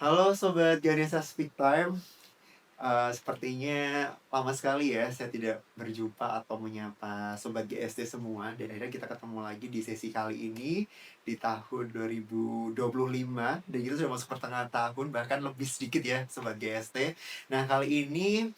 Halo Sobat Ganesha Speak Time. Sepertinya lama sekali ya saya tidak berjumpa atau menyapa Sobat GST semua. Dan akhirnya kita ketemu lagi di sesi kali ini di tahun 2025. Dan kita sudah masuk pertengahan tahun, bahkan lebih sedikit ya Sobat GST. Nah kali ini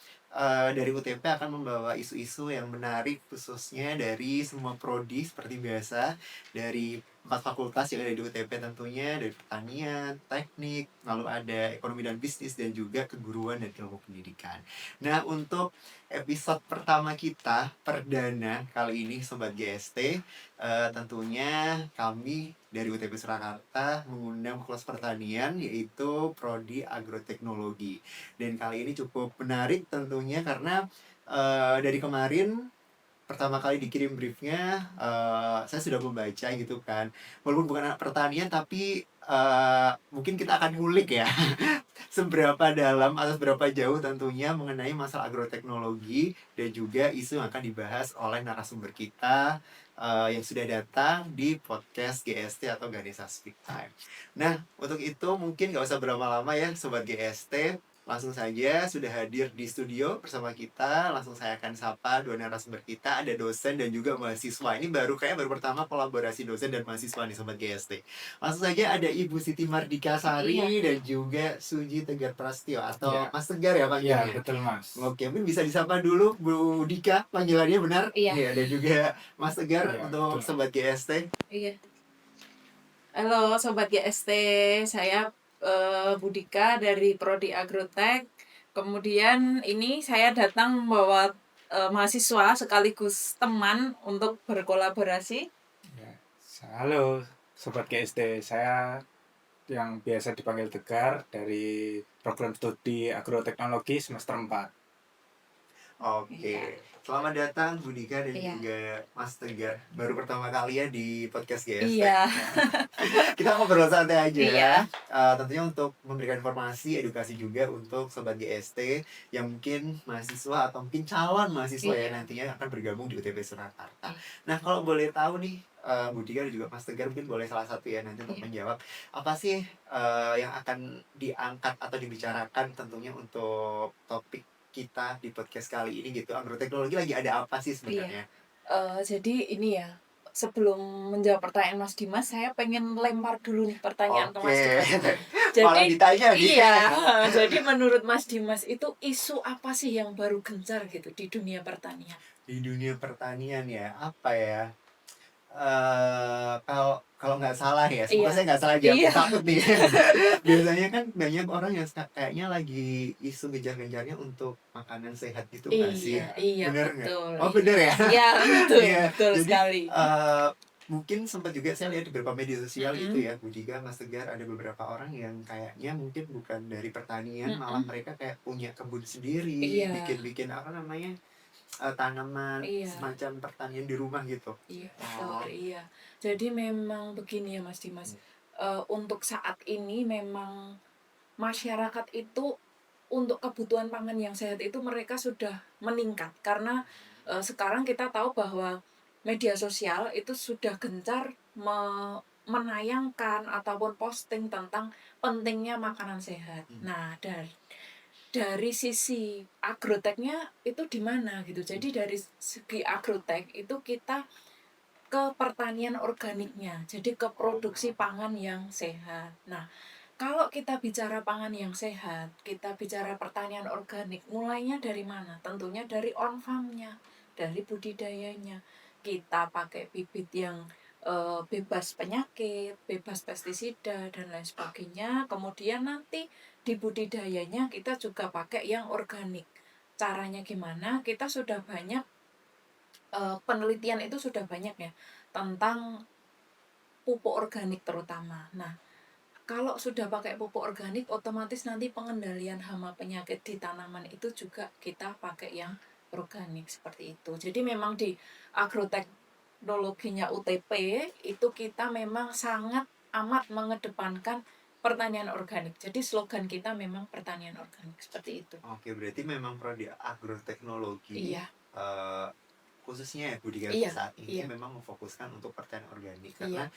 dari UTP akan membawa isu-isu yang menarik, khususnya dari semua prodi seperti biasa. Dari 4 fakultas yang ada di UTP tentunya, dari pertanian, teknik, lalu ada ekonomi dan bisnis, dan juga keguruan dan ilmu pendidikan. Nah, untuk episode pertama kita, perdana kali ini Sobat GST, tentunya kami dari UTP Surakarta mengundang kelas pertanian, yaitu Prodi Agroteknologi. Dan kali ini cukup menarik tentunya karena dari kemarin pertama kali dikirim briefnya, saya sudah membaca gitu kan, walaupun bukan anak pertanian tapi mungkin kita akan ngulik ya seberapa dalam atau seberapa jauh tentunya mengenai masalah agroteknologi dan juga isu yang akan dibahas oleh narasumber kita yang sudah datang di podcast GST atau Ganesha Speak Time. Nah, untuk itu mungkin gak usah berlama-lama ya Sobat GST. Langsung saja sudah hadir di studio bersama kita. Langsung saya akan sapa dua narasumber kita. Ada dosen dan juga mahasiswa. Ini baru pertama kolaborasi dosen dan mahasiswa nih Sobat GST. Langsung saja ada Ibu Siti Mardika Sari dan juga Suji Tegar Prastyo atau Iya. Mas Tegar ya Iya, panggilnya. betul Mas. Oke, mungkin bisa disapa dulu Bu Dika, panggilannya benar? Iya. Dan juga Mas Tegar Iya, untuk betul. Sobat GST. Iya. Halo Sobat GST, saya Budika dari Prodi Agrotek. Kemudian ini saya datang membawa mahasiswa sekaligus teman untuk berkolaborasi. Ya. Halo Sobat GST, saya yang biasa dipanggil Tegar dari program studi agroteknologi semester 4. Oke, selamat datang Bu Dika dan Iya. juga Mas Tegar. Baru pertama kali ya di podcast GST. Iya. Kita ngobrol santai aja. Iya. Tentunya untuk memberikan informasi, edukasi juga untuk Sobat GST yang mungkin mahasiswa atau mungkin calon mahasiswa ya nantinya akan bergabung di UTP Surakarta. Nah, kalau boleh tahu nih, Bu Dika dan juga Mas Tegar mungkin boleh salah satu ya nanti untuk menjawab apa sih yang akan diangkat atau dibicarakan tentunya untuk topik kita di podcast kali ini gitu. Agroteknologi lagi ada apa sih sebenarnya? Jadi ini ya, sebelum menjawab pertanyaan Mas Dimas, saya pengen lempar dulu nih pertanyaan ke Mas Dimas. Malah ditanya nih. Iya, jadi menurut Mas Dimas itu isu apa sih yang baru gencar gitu di dunia pertanian? Di dunia pertanian ya, apa ya? Kalau nggak salah ya, semoga saya nggak salah jawab, takut nih. Biasanya kan banyak orang yang kayaknya lagi isu gencar-gencarnya untuk makanan sehat gitu nggak sih? Iya, Bener nggak? betul. Oh bener ya? Iya, betul, Iya, betul jadi, sekali. mungkin sempat juga saya lihat di beberapa media sosial gitu ya, Bu Dika, Mas Tegar, ada beberapa orang yang kayaknya mungkin bukan dari pertanian, malah mereka kayak punya kebun sendiri, bikin apa namanya, tanaman semacam pertanian di rumah gitu. Iya, betul, iya. Jadi memang begini ya Mas Dimas, untuk saat ini memang masyarakat itu untuk kebutuhan pangan yang sehat itu mereka sudah meningkat karena sekarang kita tahu bahwa media sosial itu sudah gencar menayangkan ataupun posting tentang pentingnya makanan sehat. Nah, dari sisi agroteknya itu di mana gitu. Jadi dari segi agrotek itu kita ke pertanian organiknya. Jadi ke produksi pangan yang sehat. Nah, kalau kita bicara pangan yang sehat, kita bicara pertanian organik, mulainya dari mana? Tentunya dari on farm-nya, dari budidayanya. Kita pakai bibit yang bebas penyakit, bebas pestisida, dan lain sebagainya. Kemudian nanti di budidayanya kita juga pakai yang organik. Caranya gimana? Kita sudah banyak, penelitian itu sudah banyak ya, tentang pupuk organik terutama. Nah, kalau sudah pakai pupuk organik, otomatis nanti pengendalian hama penyakit di tanaman itu juga kita pakai yang organik seperti itu. Jadi memang di agroteknologinya UTP itu kita memang sangat amat mengedepankan pertanian organik. Jadi slogan kita memang pertanian organik seperti itu. Oke, berarti memang prodi agroteknologi khususnya ya Bu Dika saat ini memang memfokuskan untuk pertanian organik karena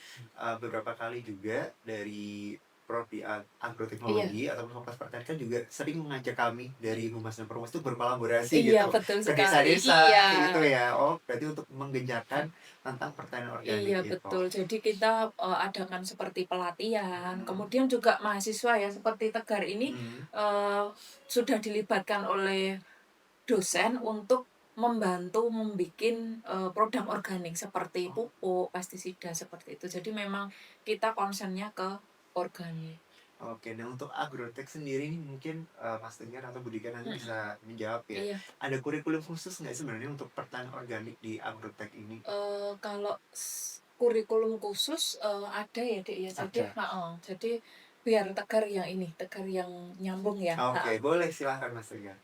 beberapa kali juga dari prodi Iya. agroteknologi atau Fakultas Pertanian kan juga sering mengajak kami dari Humas dan Perumnas itu berkolaborasi Iya, gitu betul ke sekali. desa-desa Iya. gitu ya. Oh, berarti untuk menggencarkan tentang pertanian organik Iya, itu. betul. Jadi kita adakan seperti pelatihan, Hmm. kemudian juga mahasiswa ya seperti Tegar ini sudah dilibatkan oleh dosen untuk membantu membuat produk organik seperti Oh, pupuk, pestisida seperti itu. Jadi memang kita konsennya ke organik. oke. Nah, untuk agrotek sendiri ini mungkin Mas Tegar atau Budika nanti Mm, bisa menjawab ya. Iya. Ada kurikulum khusus nggak sebenarnya untuk pertanian organik di agrotek ini? Kalau kurikulum khusus ada ya, Dek ya. Jadi, Ada. jadi biar Tegar yang ini, Tegar yang nyambung ya. Oke, boleh silahkan Mas Tegar.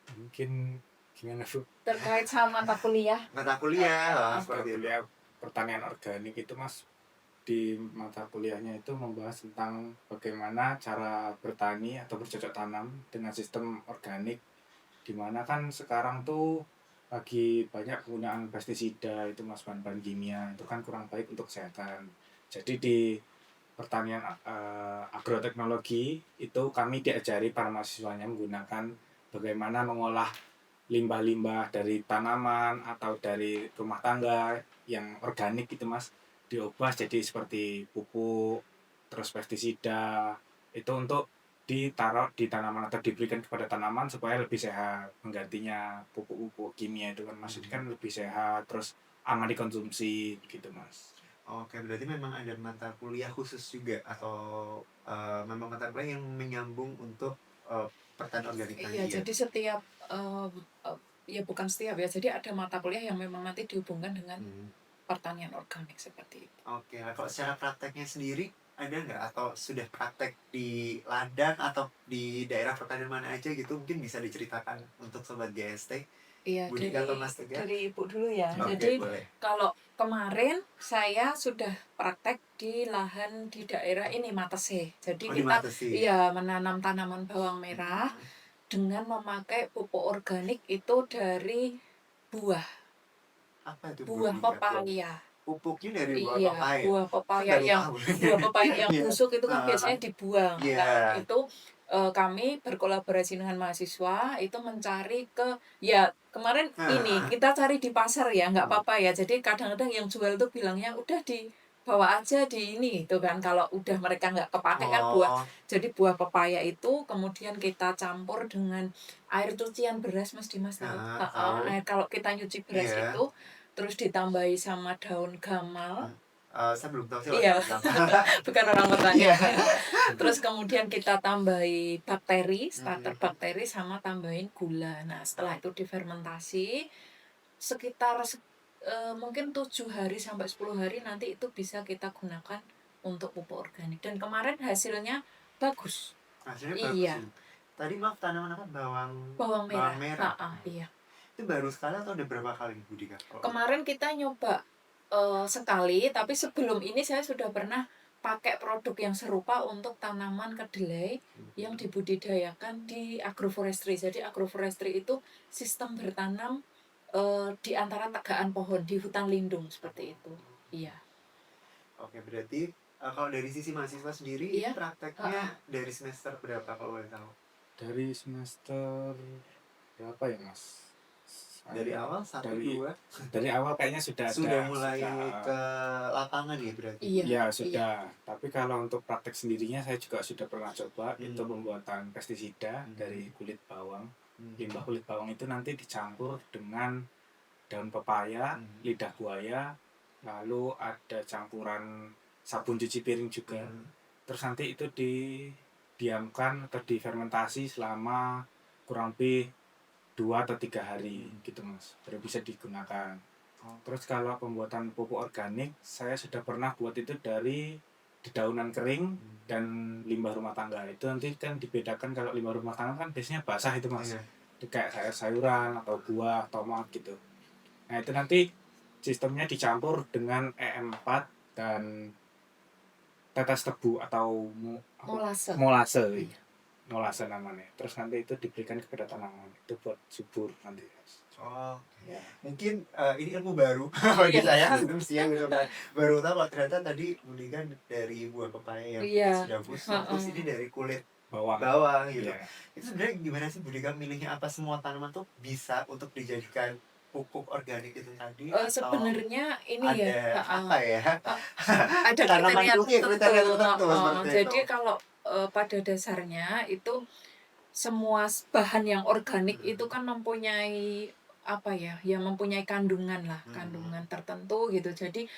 Mungkin gimana Bu? Terkait sama mata kuliah. Mata kuliah Mata seperti itu. kuliah pertanian organik itu Mas, di mata kuliahnya itu membahas tentang bagaimana cara bertani atau bercocok tanam dengan sistem organik, dimana kan sekarang tuh lagi banyak penggunaan pestisida itu Mas, bahan-bahan kimia itu kan kurang baik untuk kesehatan. Jadi di pertanian agroteknologi itu kami diajari para mahasiswanya menggunakan bagaimana mengolah limbah-limbah dari tanaman atau dari rumah tangga yang organik gitu Mas, diubah jadi seperti pupuk, terus pestisida, itu untuk ditaruh di tanaman atau diberikan kepada tanaman supaya lebih sehat, menggantinya pupuk-pupuk kimia itu kan Mas, jadi kan lebih sehat, terus aman dikonsumsi gitu Mas. Oke, berarti memang ada mata kuliah khusus juga atau memang mata kuliah yang menyambung untuk pertanian organik Iya, tadi ya? jadi setiap ya bukan setiap ya. Jadi ada mata kuliah yang memang nanti dihubungkan dengan pertanian organik seperti itu. Oke, nah kalau secara prakteknya sendiri ada nggak atau sudah praktek di ladang atau di daerah pertanian mana aja gitu mungkin bisa diceritakan untuk sobat GST, Iya, Budika atau Mas Tegar? dari Ibu dulu ya. Oke, Jadi boleh. kalau kemarin saya sudah praktek di lahan di daerah ini Matese. Jadi Oh, di kita Matesi. iya menanam tanaman bawang merah dengan memakai pupuk organik itu dari buah Apa itu buah Budika? pepaya. Pupuknya dari buah Iya, papaya. buah Saya pepaya baru yang tahu. Iya. busuk itu kan Ah, biasanya dibuang. Nah, iya. itu kami berkolaborasi dengan mahasiswa itu mencari ke ya kemarin ini Ah, kita cari di pasar ya nggak apa-apa ya. Jadi kadang-kadang yang jual tuh bilangnya udah dibawa aja di ini itu kan kalau udah mereka nggak kepake kan buah. oh, Jadi buah pepaya itu kemudian kita campur dengan air cucian beras Mas Dimas tahu. tahu. Air kalau kita nyuci beras Iya. itu terus ditambahi sama daun gamal. Saya belum tahu sih Iya, kalau gampang. bukan orang pertanian. Iya. Terus kemudian kita tambahi bakteri, starter Hmm. bakteri sama tambahin gula. Nah, setelah itu difermentasi sekitar mungkin 7 hari sampai 10 hari nanti itu bisa kita gunakan untuk pupuk organik. Dan kemarin hasilnya bagus. Hasilnya bagus Iya, sih. Tadi maaf tanaman apa? Bawang bawang merah. merah. Iya. Itu baru sekali atau udah berapa kali Budika? Kemarin kita nyoba sekali, tapi sebelum ini saya sudah pernah pakai produk yang serupa untuk tanaman kedelai yang dibudidayakan di agroforestry. Jadi agroforestry itu sistem bertanam di antara tegaan pohon di hutan lindung seperti itu. Iya. Oke, berarti kalau dari sisi mahasiswa sendiri ini Iya. prakteknya dari semester berapa kalau boleh tahu? Dari semester berapa ya Mas? Dari awal satu dari dua dari awal kayaknya sudah mulai sudah, ke lapangan ya berarti? Iya. ya sudah. Tapi kalau untuk praktek sendirinya saya juga sudah pernah coba itu pembuatan pestisida dari kulit bawang. Limbah kulit bawang itu nanti dicampur dengan daun pepaya, lidah buaya, lalu ada campuran sabun cuci piring juga. Terus nanti itu didiamkan atau difermentasi selama kurang lebih 2 atau 3 hari gitu Mas, baru bisa digunakan. Terus kalau pembuatan pupuk organik saya sudah pernah buat itu dari dedaunan kering dan limbah rumah tangga. Itu nanti kan dibedakan, kalau limbah rumah tangga kan biasanya basah itu Mas, itu kayak sayur-sayuran atau buah, tomat gitu. Nah itu nanti sistemnya dicampur dengan EM4 dan tetes tebu atau Molase. molase. ngolah tanamannya. Terus nanti itu diberikan kepada tanaman itu buat subur nanti. Oh, Ya. mungkin ini ilmu baru bagi Iya. saya siang gitu kan. Baru tahu kalau ternyata tadi Budi kan dari buah pepaya yang Iya. sudah busuk, terus ini dari kulit Bawang. bawang gitu. Ya. Itu sebenarnya gimana sih Budi kan milihnya, apa semua tanaman tuh bisa untuk dijadikan pupuk organik itu tadi, atau Sebenarnya ini ya, ada apa ya? ada Tanaman kriteria kriteria tertentu. tertentu seperti itu. Jadi kalau pada dasarnya itu semua bahan yang organik itu kan mempunyai apa ya, yang mempunyai kandungan lah, kandungan tertentu gitu. Jadi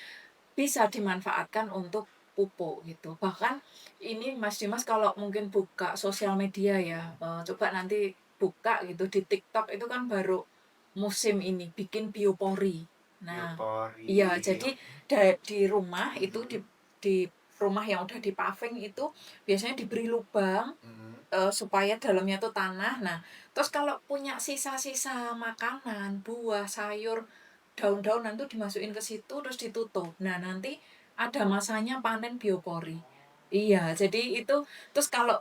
bisa dimanfaatkan untuk pupuk gitu. Bahkan ini Mas Dimas kalau mungkin buka sosial media ya, coba nanti buka gitu di TikTok itu kan baru musim ini bikin biopori. Nah, Biopori. iya jadi di rumah itu di rumah yang udah dipaving itu biasanya diberi lubang supaya dalamnya tuh tanah. Nah, terus kalau punya sisa-sisa makanan, buah, sayur, daun-daunan tuh dimasukin ke situ terus ditutup. Nah, nanti ada masanya panen biopori. Iya, jadi itu terus kalau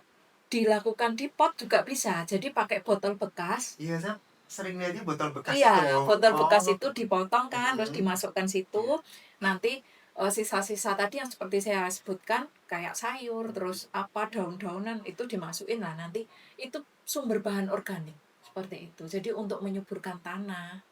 dilakukan di pot juga bisa. Jadi pakai botol bekas. Iya, saya sering lihatnya botol bekas itu Iya, loh. botol bekas Oh. itu dipotong kan, terus dimasukkan situ. Nanti sisa-sisa tadi yang seperti saya sebutkan kayak sayur, terus apa daun-daunan itu dimasukin lah nanti itu sumber bahan organik seperti itu. Jadi untuk menyuburkan tanah,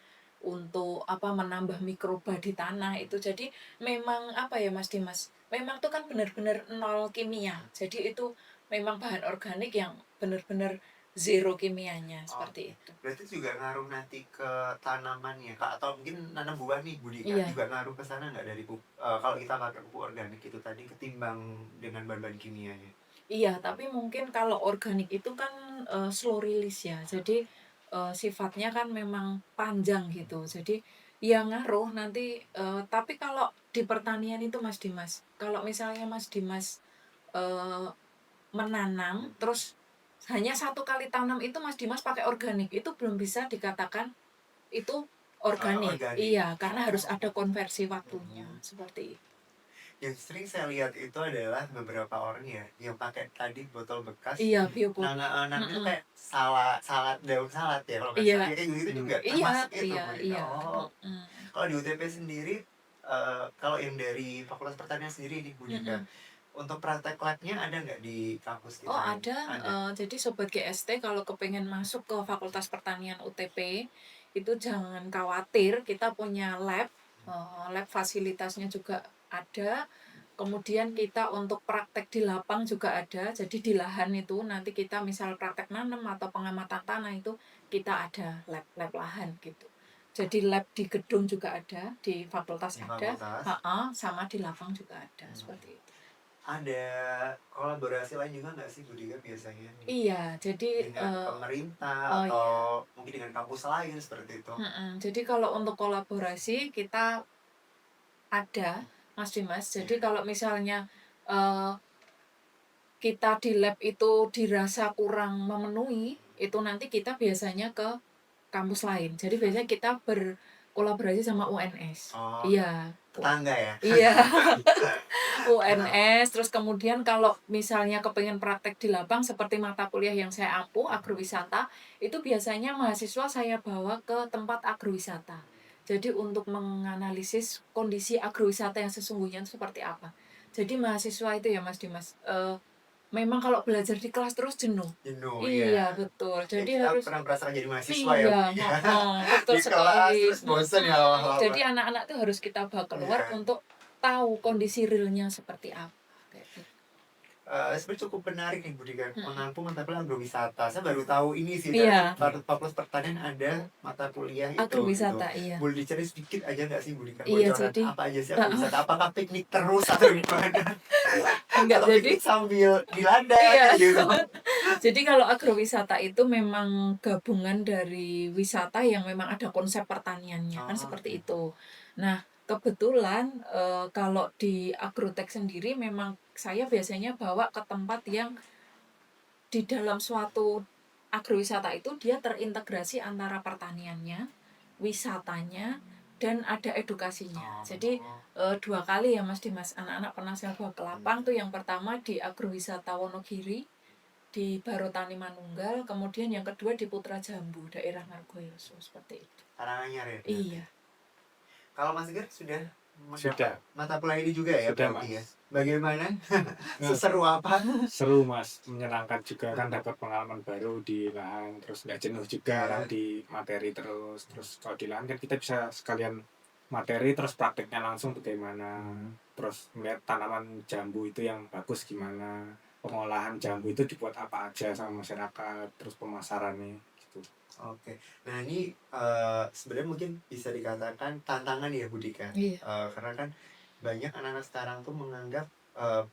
untuk apa menambah mikroba di tanah itu. Jadi memang apa ya Mas Dimas? Memang itu kan benar-benar nol kimia. Jadi itu memang bahan organik yang benar-benar zero kimianya seperti itu. Berarti juga ngaruh nanti ke tanamannya Kak, atau mungkin nanam buah nih Budi Kak, Iya. juga ngaruh ke sana nggak dari kalau kita pakai pupuk organik itu tadi ketimbang dengan bahan-bahan kimianya? Iya, tapi mungkin kalau organik itu kan slow release ya. Jadi sifatnya kan memang panjang gitu. Jadi ya ngaruh nanti. Tapi kalau di pertanian itu Mas Dimas, kalau misalnya Mas Dimas eh, menanam terus hanya satu kali tanam itu Mas Dimas pakai organik itu belum bisa dikatakan itu organik. Organik. Iya, karena harus ada konversi waktunya seperti itu. Yang sering saya lihat itu adalah beberapa orang ya yang pakai tadi botol bekas. Iya, biopori. Nanam itu kayak salad, daun salad ya kalau nggak Iya. salah, kayak gitu juga Iya, termasuk itu iya, Budi. iya. Oh, kalau di UTP sendiri, kalau yang dari Fakultas Pertanian sendiri nih Budi Kak, untuk praktek labnya ada nggak di kampus kita? Oh ada. Jadi Sobat GST kalau kepengen masuk ke Fakultas Pertanian UTP itu jangan khawatir, kita punya lab, lab fasilitasnya juga ada. Kemudian kita untuk praktek di lapang juga ada. Jadi di lahan itu nanti kita misal praktek nanam atau pengamatan tanah itu kita ada lab lahan gitu. Jadi lab di gedung juga ada, di fakultas Di ada, fakultas. sama di lapang juga ada seperti itu. Ada kolaborasi lain juga nggak sih Budi Kak biasanya nih? Iya, jadi Dengan pemerintah oh atau iya. mungkin dengan kampus lain seperti itu? Jadi kalau untuk kolaborasi kita ada Mas Dimas. Jadi kalau misalnya kita di lab itu dirasa kurang memenuhi, itu nanti kita biasanya ke kampus lain. Jadi biasanya kita berkolaborasi sama UNS. Oh, Iya. tetangga ya? Iya. UNS, terus kemudian kalau misalnya kepengen praktek di lapang seperti mata kuliah yang saya ampu, agrowisata, itu biasanya mahasiswa saya bawa ke tempat agrowisata. Jadi untuk menganalisis kondisi agrowisata yang sesungguhnya itu seperti apa. Jadi mahasiswa itu ya Mas Dimas, memang kalau belajar di kelas terus jenuh. Jenuh, Iya, betul. Jadi kita harus pernah merasakan jadi mahasiswa ya, iya, Budi ya? betul Di kelas sekali. terus bosan ya awal-awal. Jadi anak-anak itu harus kita bawa keluar untuk tahu kondisi realnya seperti apa. Kayak gitu. Sebenarnya cukup menarik nih Budi kan, mengampu mata kuliah agrowisata. Saya baru tahu ini sih, Iya. dari Fakultas Pertanian ada mata kuliah itu Agrowisata, gitu. iya. Boleh dicari sedikit aja nggak sih Budi kan? Iya, Bocoran jadi apa aja sih agrowisata? Apakah piknik terus atau gimana? enggak Atau jadi piknik sambil di ladang iya. gitu? Jadi kalau agrowisata itu memang gabungan dari wisata yang memang ada konsep pertaniannya kan seperti itu. Nah, kebetulan kalau di agrotek sendiri memang saya biasanya bawa ke tempat yang di dalam suatu agrowisata itu dia terintegrasi antara pertaniannya, wisatanya, dan ada edukasinya. Jadi 2 kali ya Mas Dimas, anak-anak pernah saya bawa ke lapang tuh yang pertama di agrowisata Wonogiri di Barotani Manunggal, kemudian yang kedua di Putra Jambu, daerah Margoyoso, seperti itu. Karanganyar ya. Iya. Kalau Mas Tegar sudah Sudah. mata kuliah ini juga ya Sudah, berarti ya. Mas. Bagaimana? Seseru apa? Seru Mas, menyenangkan juga kan, dapat pengalaman baru di lahan, terus nggak jenuh juga Iya. kan di materi terus kalau di lahan kan kita bisa sekalian materi terus prakteknya langsung bagaimana, terus melihat tanaman jambu itu yang bagus gimana, pengolahan jambu itu dibuat apa aja sama masyarakat, terus pemasarannya gitu. Oke. Nah, ini sebenarnya mungkin bisa dikatakan tantangan ya Bu Dika. Iya. Karena kan banyak anak-anak sekarang tuh menganggap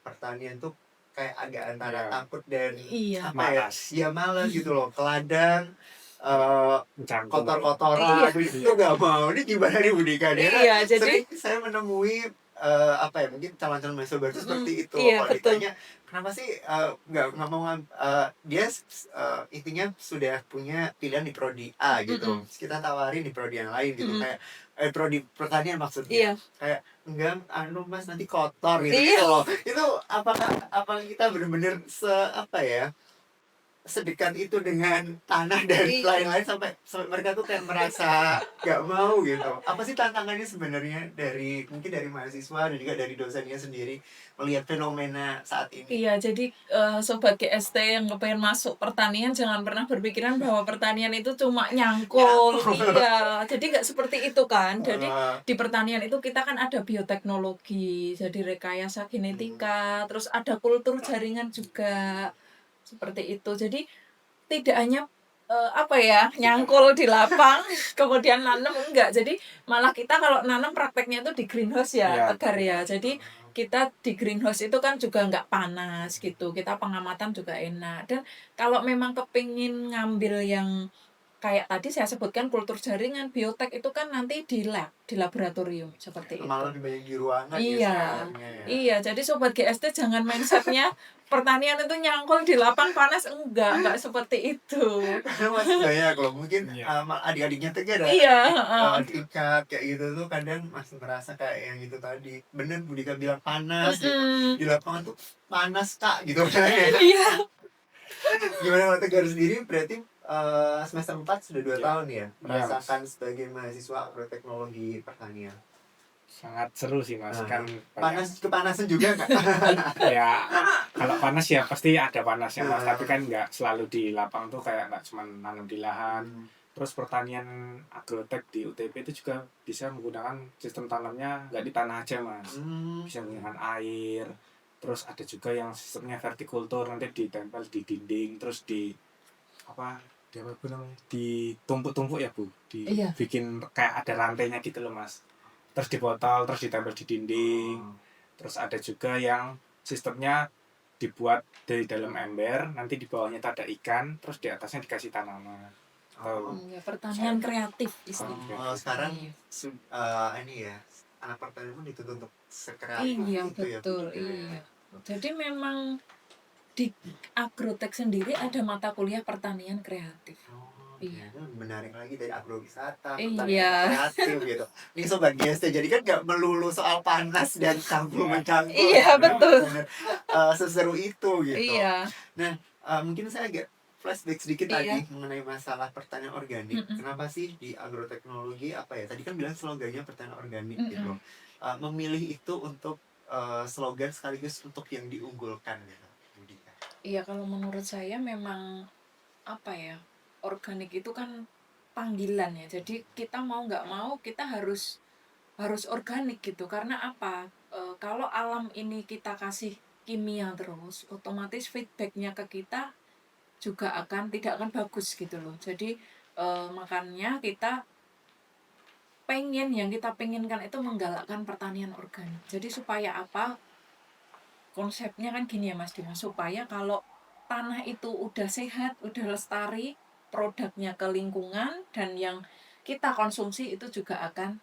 pertanian tuh kayak agak antara Iya. takut dan Iya. apa ya? Malas. Ya malas gitu loh. Keladang Mencangkul. kotor-kotoran Iya. itu nggak mau. Ini gimana nih Bu Dika? Iya, jadi Sering saya menemui apa ya, mungkin calon-calon mahasiswa baru tuh seperti itu. iya, Kalau betul. ditanya kenapa sih nggak mau dia intinya sudah punya pilihan di prodi A gitu. Terus kita tawarin di prodi yang lain gitu, kayak prodi pertanian maksudnya. Iya. Kayak enggak Mas nanti kotor gitu. Iya. Gitu loh. Itu apakah kita benar-benar apa ya, sedekat itu dengan tanah dan Iya. lain-lain sampai mereka tuh kayak merasa gak mau gitu. Apa sih tantangannya sebenarnya mungkin dari mahasiswa dan juga dari dosennya sendiri melihat fenomena saat ini? Iya, jadi sobat GST yang kepengen masuk pertanian jangan pernah berpikiran bahwa pertanian itu cuma nyangkul. Iya, jadi nggak seperti itu kan. Jadi di pertanian itu kita kan ada bioteknologi, jadi rekayasa genetika, terus ada kultur jaringan juga. Seperti itu. Jadi tidak hanya apa ya, nyangkul di lapang kemudian nanam, enggak. Jadi malah kita kalau nanam prakteknya itu di greenhouse ya, Iya. Tegar ya. Jadi kita di greenhouse itu kan juga nggak panas gitu. Kita pengamatan juga enak. Dan kalau memang kepingin ngambil yang kayak tadi saya sebutkan kultur jaringan, biotek itu kan nanti di lab, di laboratorium seperti itu. Malah lebih banyak di ruangan Iya. ya sebenarnya ya. Iya, jadi sobat GST jangan mindsetnya pertanian itu nyangkul di lapang panas, enggak seperti itu. Karena masih banyak loh, mungkin Iya. adik-adiknya tuh ada Iya, tingkat kayak gitu tuh kadang masih merasa kayak yang itu tadi. Bener Bu Dika bilang panas gitu. Di lapangan tuh panas Kak gitu kan ya. Iya. Gimana waktu Tegar sendiri berarti semester 4 sudah 2 Iya. tahun ya Iya, merasakan sebagai mahasiswa agroteknologi pertanian. Sangat seru sih Mas, kan banyak- Kepanasan juga Kak? ya kalau panas ya pasti ada panasnya Mas, tapi kan nggak selalu di lapang tuh, kayak nggak cuma nanam di lahan. Terus pertanian agrotek di UTP itu juga bisa menggunakan sistem tanamnya nggak di tanah aja Mas, bisa menggunakan air. Terus ada juga yang sistemnya vertikultur, nanti ditempel di dinding, terus di apa namanya, ditumpuk-tumpuk ya Bu, Iya. dibikin kayak ada rantainya gitu loh Mas, terus dipotong, terus ditempel di dinding. Terus ada juga yang sistemnya dibuat dari dalam ember, nanti di bawahnya itu ada ikan, terus di atasnya dikasih tanaman. Ya, pertanian kreatif istilahnya. Sekarang ini ya, anak pertanian pun dituntut untuk sekreatif Iya, itu ya. betul. Iya. Jadi memang di agrotek sendiri ada mata kuliah pertanian kreatif. Iya. Menarik lagi dari agrowisata, Iya. pertanian kreatif gitu. Ini sobat GST, jadi kan nggak melulu soal panas dan campur-mencampur. Iya, betul. Seseru itu gitu. Iya. Nah, mungkin saya agak flashback sedikit Iya. tadi mengenai masalah pertanian organik. Kenapa sih di agroteknologi apa ya? Tadi kan bilang slogannya pertanian organik gitu. Memilih itu untuk slogan sekaligus untuk yang diunggulkan gitu. Iya, kalau menurut saya memang apa ya, organik itu kan panggilan ya. Jadi kita mau nggak mau kita harus organik gitu. Karena apa? Kalau alam ini kita kasih kimia terus, otomatis feedbacknya ke kita juga tidak akan bagus gitu loh. Jadi makanya yang kita pengenkan itu menggalakkan pertanian organik. Jadi supaya apa? Konsepnya kan gini ya Mas Dimas, supaya kalau tanah itu udah sehat, udah lestari, produknya ke lingkungan, dan yang kita konsumsi itu juga akan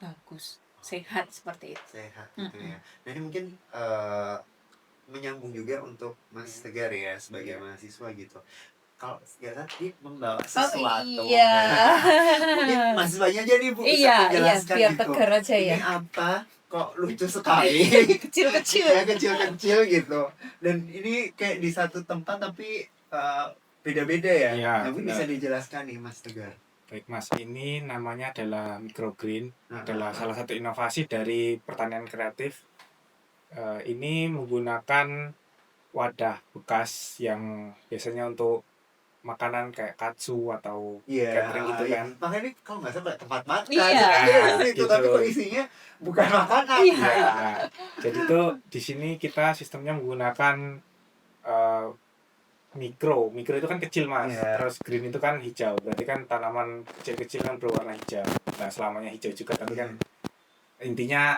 bagus, sehat seperti itu. Sehat gitu ya. Nah ini mungkin menyambung juga untuk Mas Tegar ya sebagai mahasiswa gitu. Kalau Tegar tadi membawa sesuatu, iya. mungkin mahasiswanya aja nih Bu bisa Iya, menjelaskan biar gitu. Tegar aja ya. Ini apa? Kok lucu sekali. Kecil-kecil. Ya, kecil-kecil gitu. Dan ini kayak di satu tempat tapi beda-beda ya. Iya, Mungkin bisa dijelaskan nih Mas Tegar. Baik Mas, ini namanya adalah microgreen, Nah, adalah salah satu inovasi dari pertanian kreatif. Ini menggunakan wadah bekas yang biasanya untuk makanan kayak katsu atau iya, catering gitu iya. kan. Makanya ini kalau nggak salah tempat makan. Iya. Itu Gitu. tapi kok isinya bukan makanan. Iya. Ya, jadi tuh di sini kita sistemnya menggunakan eh, mikro itu kan kecil Mas. Iya. Terus green itu kan hijau, berarti kan tanaman kecil-kecil kan berwarna hijau. Nah selamanya hijau juga, tapi kan intinya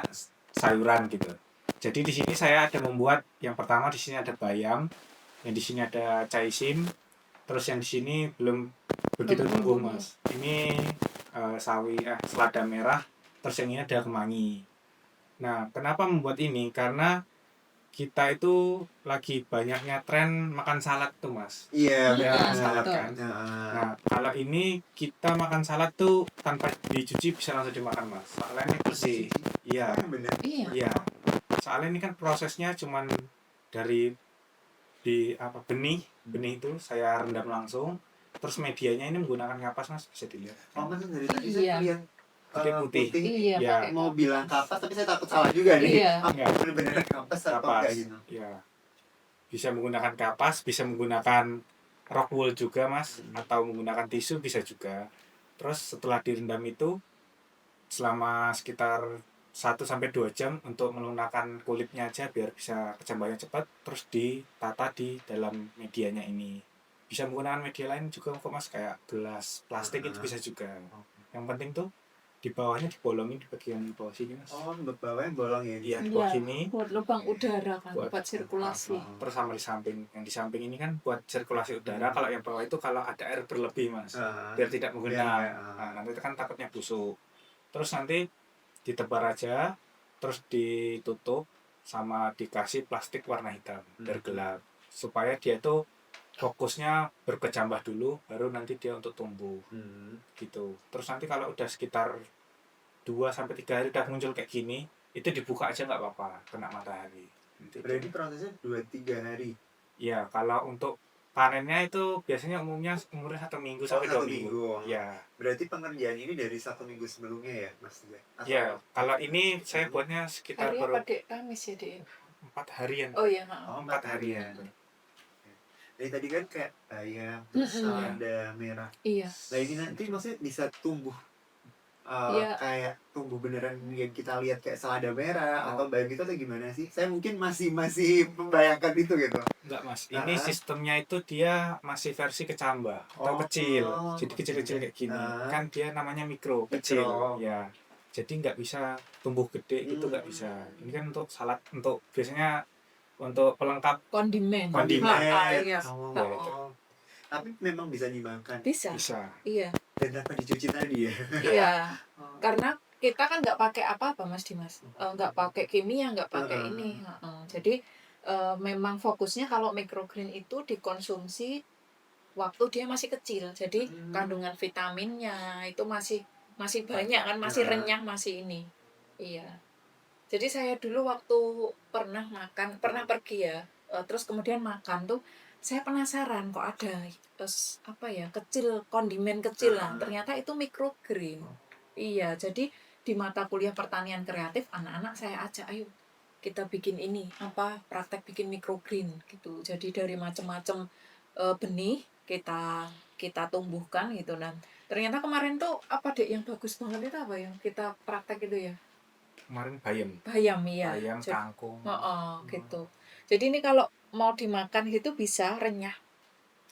sayuran gitu. Jadi di sini saya ada membuat yang pertama, di sini ada bayam, yang di sini ada caisim, terus yang di sini belum begitu tumbuh Mas. Ini selada merah, terus yang ini ada kemangi. Nah, kenapa membuat ini? Karena kita itu lagi banyaknya tren makan salad tuh Mas. Iya, Iya, benar. salad betul. kan. Nah, Nah, kalau ini kita makan salad tuh tanpa dicuci bisa langsung dimakan Mas. Soalnya ini bersih. Iya, benar. Iya. iya. Soalnya ini kan prosesnya cuman dari benih itu saya rendam langsung. Terus medianya ini menggunakan kapas Mas, bisa dilihat. Oh, Mas dari tadi Iya. saya lihat Putih. Iya, Ya. pakai mau kapas. bilang kapas tapi saya takut salah juga nih. Iya. Apa benar-benar kapas atau Kapas. enggak gitu? Ya. Bisa menggunakan kapas, bisa menggunakan rock wool juga Mas, atau menggunakan tisu bisa juga. Terus setelah direndam itu selama sekitar 1-2 jam untuk melunakkan kulitnya aja biar bisa kecambahnya cepat, terus ditata di dalam medianya ini. Bisa menggunakan media lain juga kok Mas, kayak gelas plastik itu bisa juga. Yang penting tuh di bawahnya dibolongin di bagian bawah sini Mas. Oh, bawahnya bolong ya? Iya, di bawah Iya, sini. buat lubang udara kan, Buat- buat sirkulasi. Terus sama di samping. Yang di samping ini kan buat sirkulasi udara. Kalau yang bawah itu kalau ada air berlebih Mas, biar tidak mengenang. Nah, nanti itu kan takutnya busuk. Terus nanti ditebar aja, terus ditutup sama dikasih plastik warna hitam biar gelap, supaya dia tuh fokusnya berkecambah dulu, baru nanti dia untuk tumbuh gitu. Terus nanti kalau udah sekitar 2-3 hari udah muncul kayak gini, itu dibuka aja nggak apa-apa, kena matahari. Berarti prosesnya 2-3 hari. Ya, kalau untuk panennya itu biasanya umumnya umurnya 1 minggu sampai 2 1 minggu. Ya. Berarti pengerjaan ini dari 1 minggu sebelumnya ya, Mas? Atau Ya, kalau ini saya buatnya sekitar Hari baru apa, Dek? Kamis ya, Dek? 4 harian. Oh iya, 4 harian. Jadi tadi kan kayak bayam, terus Mm-mm. selada merah. Iya. Nah ini nanti maksudnya bisa tumbuh Iya. kayak tumbuh beneran yang kita lihat kayak selada merah Oh. atau bayam itu atau gimana sih? Saya mungkin masih membayangkan itu gitu. Enggak Mas, ini sistemnya itu dia masih versi kecambah atau kecil. Jadi kecil-kecil kayak gini. Kan dia namanya mikro, kecil. Ya. Jadi nggak bisa tumbuh gede gitu, nggak bisa. Ini kan untuk salad, untuk biasanya untuk pelengkap Kondimen. Kondimen. Iya. Oh. Tapi memang bisa dimakan. Bisa. Iya. Dan tanpa dicuci tadi ya. Iya. Karena kita kan nggak pakai apa-apa Mas Dimas, nggak pakai kimia, nggak pakai ini. Jadi memang fokusnya kalau microgreen itu dikonsumsi waktu dia masih kecil. Jadi kandungan vitaminnya itu masih banyak kan, masih renyah, masih ini. Iya. Jadi saya dulu waktu pernah pergi ya, terus kemudian makan tuh saya penasaran kok ada kondimen kecil lah. Ternyata itu microgreen. Iya, jadi di mata kuliah pertanian kreatif anak-anak saya ajak, ayo kita bikin ini, praktek bikin microgreen gitu. Jadi dari macam-macam benih kita tumbuhkan gitu. Dan ternyata kemarin tuh Dek yang bagus banget itu apa yang kita praktek itu ya? Kemarin bayam. Iya. Bayam, kangkung. Gitu. Jadi ini kalau mau dimakan gitu bisa renyah.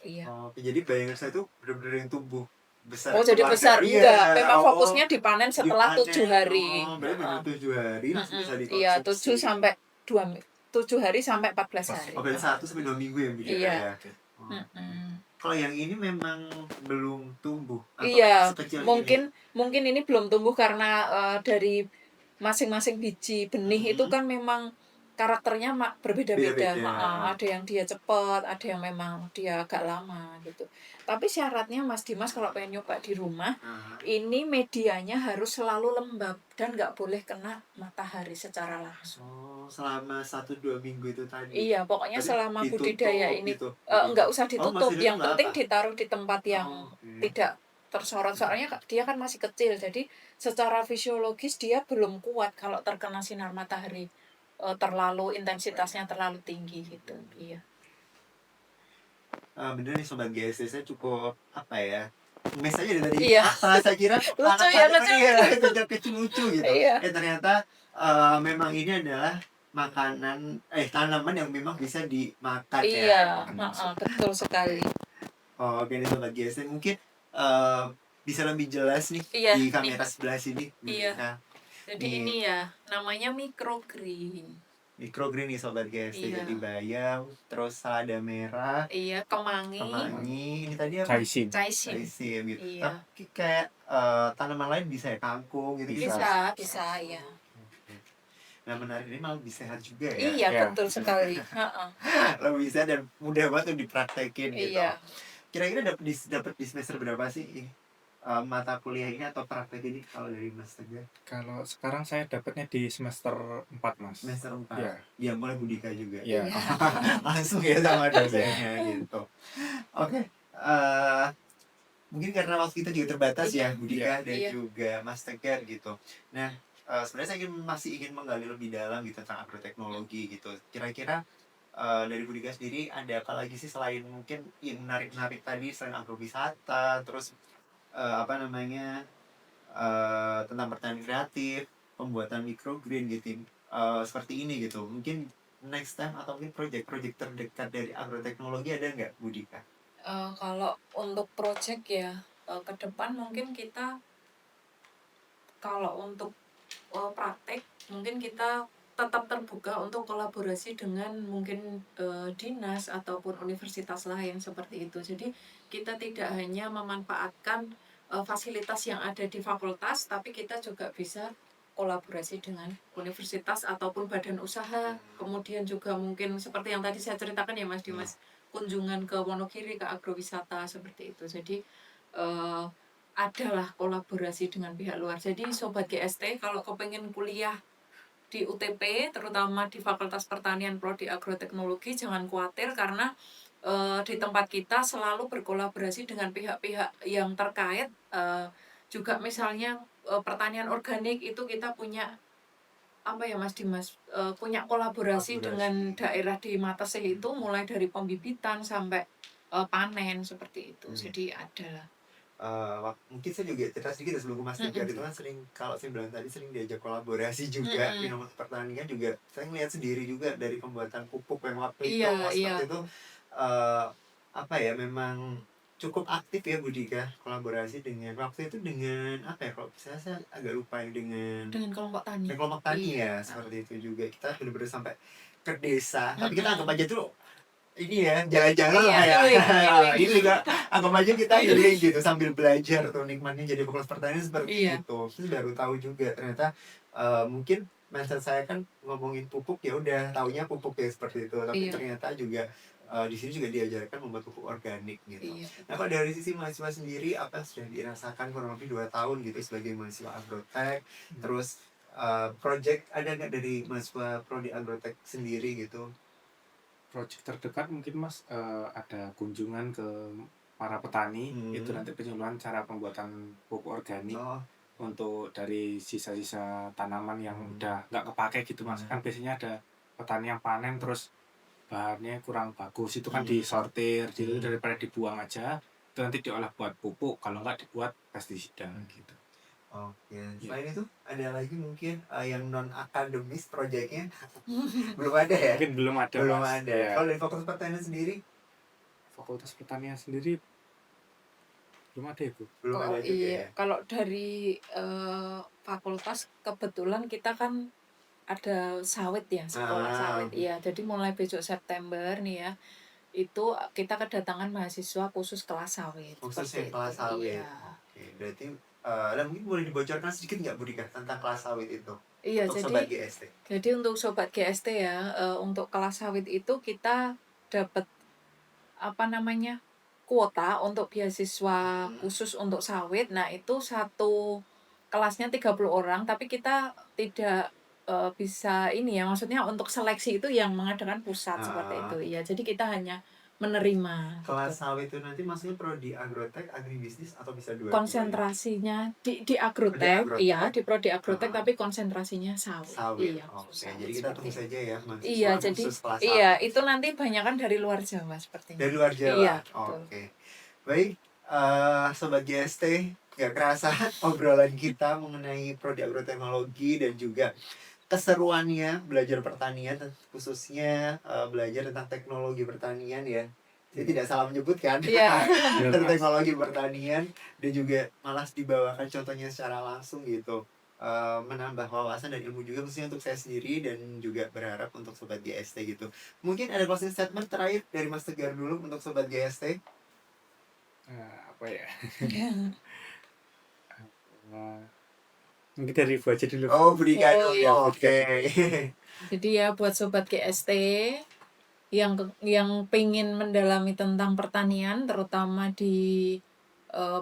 Iya. Jadi bayangan saya itu benar-benar yang tumbuh besar. Oh, jadi besar. Enggak, memang fokusnya dipanen setelah 7 hari. Berarti benar 7 hari bisa dikonsumsi. Iya, 7 hari sampai 14 hari. Berarti 1-2 minggu ya bikin Iya. ya. Kalau yang ini memang belum tumbuh atau Iya, sekecil mungkin ini belum tumbuh karena dari masing-masing biji benih itu kan memang karakternya berbeda-beda, Beda-beda. ada yang dia cepat, ada yang memang dia agak lama gitu. Tapi syaratnya Mas Dimas kalau pengen nyoba di rumah, Nah, ini medianya harus selalu lembab dan nggak boleh kena matahari secara langsung. selama 1-2 minggu itu tadi. Iya, pokoknya Tapi selama budidaya ditutup ini gitu nggak budidnya? usah Oh, ditutup, masih ditutup yang nggak penting apa? ditaruh di tempat yang Oh, oke. tidak tersorot. Soalnya dia kan masih kecil, jadi secara fisiologis dia belum kuat kalau terkena sinar matahari terlalu intensitasnya terlalu tinggi gitu. Iya. Bener nih Sobat GSD, saya cukup, apa ya, ngemes aja dari tadi. Iya, Saya kira lucu ya, anak-anak lucu. iya, kecil lucu gitu. Iya. Ternyata memang ini adalah makanan tanaman yang memang bisa dimakan ya. Iya, betul sekali. Oke nih Sobat GSD, mungkin bisa lebih jelas nih Iya, di kamera sebelah sini. iya. Nah, Jadi nih ini ya namanya microgreen. microgreen nih Sobat GSD, Iya. jadi bayam, terus selada merah, Iya, kemangi, ini tadi apa? Caisim. caisim. Caisim gitu. Iya. Tapi kayak tanaman lain bisa ya, kangkung gitu gitu. Bisa, ya. Nah menarik, ini malah lebih sehat juga ya. Iya, Ya. betul sekali. Heeh. Lebih sehat dan mudah banget untuk dipraktekin gitu. Iya. Kira-kira dapat di semester berapa sih ini mata kuliah ini atau praktek ini kalau dari Mas Tegar? Kalau sekarang saya dapatnya di semester 4 Mas. Semester 4. Iya. Ya mulai Budika juga. Iya. Langsung ya sama dosennya gitu. Oke. Mungkin karena waktu kita juga terbatas ya Budika dan juga Mas Tegar gitu. Nah, sebenarnya saya masih ingin menggali lebih dalam gitu tentang agroteknologi gitu. Kira-kira dari Budika sendiri ada apa lagi sih selain mungkin yang menarik-narik tadi, selain agrowisata, terus tentang pertanian kreatif, pembuatan microgreen gitu, seperti ini gitu. Mungkin next time atau mungkin project-project terdekat dari agroteknologi ada nggak Budika? Kalau untuk project ya ke depan mungkin kita kalau untuk praktek mungkin kita tetap terbuka untuk kolaborasi dengan mungkin dinas ataupun universitas lain seperti itu. Jadi kita tidak hanya memanfaatkan fasilitas yang ada di fakultas, tapi kita juga bisa kolaborasi dengan universitas ataupun badan usaha. Kemudian juga mungkin seperti yang tadi saya ceritakan ya Mas Dimas, kunjungan ke Wonogiri, ke agrowisata seperti itu. Jadi adalah kolaborasi dengan pihak luar. Jadi Sobat GST kalau kepengen kuliah di UTP, terutama di Fakultas Pertanian Prodi Agroteknologi, jangan khawatir karena di tempat kita selalu berkolaborasi dengan pihak-pihak yang terkait. Juga misalnya pertanian organik itu kita punya apa ya Mas Dimas, punya kolaborasi dengan daerah di Matesih itu mulai dari pembibitan sampai panen seperti itu. Jadi ada. Mungkin saya juga cerita sedikit sebelum Mas Tegar itu kan sering, kalau saya bilang tadi, sering diajak kolaborasi juga di nomor pertanian juga. Saya ngeliat sendiri juga dari pembuatan pupuk yang waktu itu waktu itu memang cukup aktif ya Budika, kolaborasi dengan waktu itu dengan apa ya, kalau saya agak lupa yang dengan kelompok tani. Kelompok tani ya, seperti itu juga. Kita benar-benar sampai ke desa, tapi kita anggap aja tuh ini ya jalan-jalan lah ya. Ini juga anggap aja kita healing gitu sambil belajar tuh, nikmatnya jadi fakultas pertanian seperti itu. Terus baru tahu juga ternyata mungkin mindset saya kan ngomongin pupuk ya udah taunya pupuk ya seperti itu, tapi ternyata juga di sini juga diajarkan membuat pupuk organik gitu. Nah kalau dari sisi mahasiswa sendiri, apa yang sudah dirasakan kurang lebih 2 tahun gitu sebagai mahasiswa agrotek, terus project ada nggak dari mahasiswa prodi agrotek sendiri gitu? Project terdekat mungkin Mas ada kunjungan ke para petani, itu nanti penyuluhan cara pembuatan pupuk organik untuk dari sisa-sisa tanaman yang udah nggak kepake gitu Mas. Kan biasanya ada petani yang panen terus bahannya kurang bagus, itu kan disortir gitu, daripada dibuang aja itu nanti diolah buat pupuk, kalau nggak dibuat pestisida gitu. Oke, selain itu ada lagi mungkin yang non akademis proyeknya? Belum ada ya? Mungkin belum ada. Ya. Kalau dari fakultas pertanian sendiri? Fakultas pertanian sendiri belum ada ya Bu? Belum ada juga ya? Kalau dari fakultas kebetulan kita kan ada sawit ya, sekolah sawit. Iya, jadi mulai besok September nih ya, itu kita kedatangan mahasiswa khusus kelas sawit. Khusus yang kelas sawit. Iya. Oke, berarti dan mungkin boleh dibocorkan sedikit nggak Budika tentang kelas sawit itu? Iya, untuk sobat GST? jadi untuk sobat GST ya, untuk kelas sawit itu kita dapat apa namanya, kuota untuk beasiswa Hmm. khusus untuk sawit. Nah, itu satu kelasnya 30 orang, tapi kita tidak, bisa ini ya, maksudnya untuk seleksi itu yang mengadakan pusat, seperti itu. Ah, Iya, jadi kita hanya menerima, kelas gitu. sawit itu nanti maksudnya prodi agrotek, agribisnis atau bisa dua-duanya? Konsentrasinya di Di Agrotek, iya, agrotek, di prodi Agrotek, ah, tapi konsentrasinya sawit. sawit. Iya, khusus Oke, sawit, jadi kita seperti tunggu itu. saja ya Iya, mahasiswa jadi khusus kelas iya, sawit. itu nanti banyakan dari luar Jawa sepertinya. Dari luar Jawa. Iya, betul. Oke. Baik, sobat GST, gak kerasa obrolan kita mengenai prodi agroteknologi dan juga keseruannya belajar pertanian, khususnya belajar tentang teknologi pertanian ya. Saya tidak salah menyebut kan? Iya. Tentang teknologi pertanian dan juga malas dibawakan contohnya secara langsung gitu. Menambah wawasan dan ilmu juga khususnya untuk saya sendiri dan juga berharap untuk sobat GST gitu. Mungkin ada closing statement terakhir dari Mas Tegar dulu untuk sobat GST. Apa ya? Eh, Mungkin dari Bu aja dulu. Oh, berikan Oh, dulu. iya. Oke. Jadi ya buat sobat GST yang pengen mendalami tentang pertanian, terutama di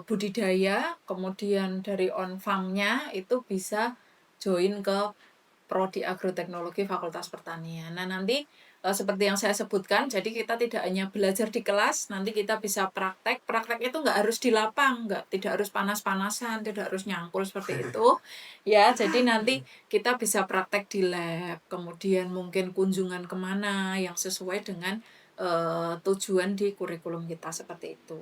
budidaya, kemudian dari on farm-nya itu bisa join ke prodi agroteknologi Fakultas Pertanian. Nah, nanti seperti yang saya sebutkan, jadi kita tidak hanya belajar di kelas, nanti kita bisa praktek. Praktek itu nggak harus di lapang, tidak harus panas-panasan, tidak harus nyangkul seperti itu. Ya, jadi nanti kita bisa praktek di lab, kemudian mungkin kunjungan kemana yang sesuai dengan tujuan di kurikulum kita seperti itu.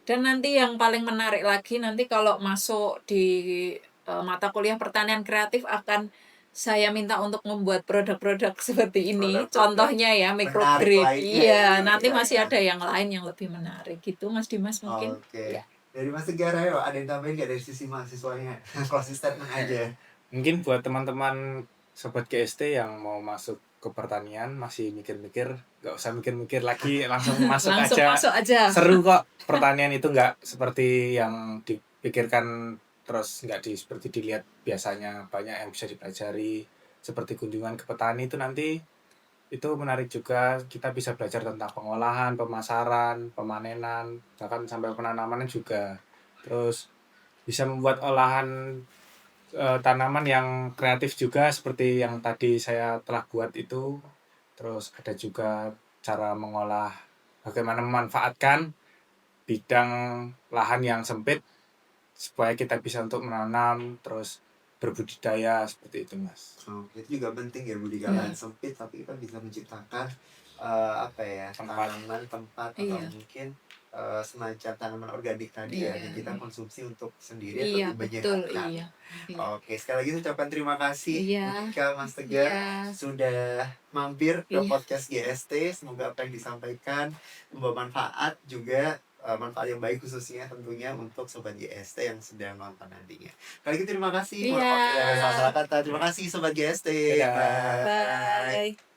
Dan nanti yang paling menarik lagi, nanti kalau masuk di mata kuliah pertanian kreatif akan saya minta untuk membuat produk-produk seperti ini. Produk-produk Contohnya ya menarik microgrid. lainnya Iya, ya. nanti Iya, masih iya. ada yang lain yang lebih menarik gitu, Mas Dimas mungkin. Oke. Ya. Dari Mas Tegar ayo, ada yang tambahin nggak dari sisi mahasiswanya? Closing statement aja. Mungkin buat teman-teman sobat GST yang mau masuk ke pertanian masih mikir-mikir, nggak usah mikir-mikir lagi, langsung masuk Langsung aja. masuk aja. Seru kok. Pertanian itu nggak seperti yang dipikirkan, terus nggak seperti dilihat biasanya. Banyak yang bisa dipelajari, seperti kunjungan ke petani itu nanti itu menarik juga. Kita bisa belajar tentang pengolahan, pemasaran, pemanenan, bahkan sampai penanaman juga. Terus bisa membuat olahan tanaman yang kreatif juga seperti yang tadi saya telah buat itu. Terus ada juga cara mengolah, bagaimana memanfaatkan bidang lahan yang sempit supaya kita bisa untuk menanam terus berbudidaya seperti itu, Mas. Itu juga penting ya budidaya lahan sempit, tapi kita bisa menciptakan apa ya, Tempat. tanaman tempat atau Iya. mungkin semacam tanaman organik tadi ya Iya. yang kita konsumsi untuk sendiri Iya, atau betul. menyehatkan. Iya. Iya. Oke, sekali lagi ucapkan terima kasih Iya. Monica, Mas Tegar Iya. sudah mampir ke Iya. podcast GST. Semoga apa yang disampaikan membawa manfaat juga, manfaat yang baik khususnya tentunya untuk sobat GST yang sedang nonton nantinya. Kali ini terima kasih. Iya. Salah kata. Terima kasih sobat GST. Dadah. Bye. Bye.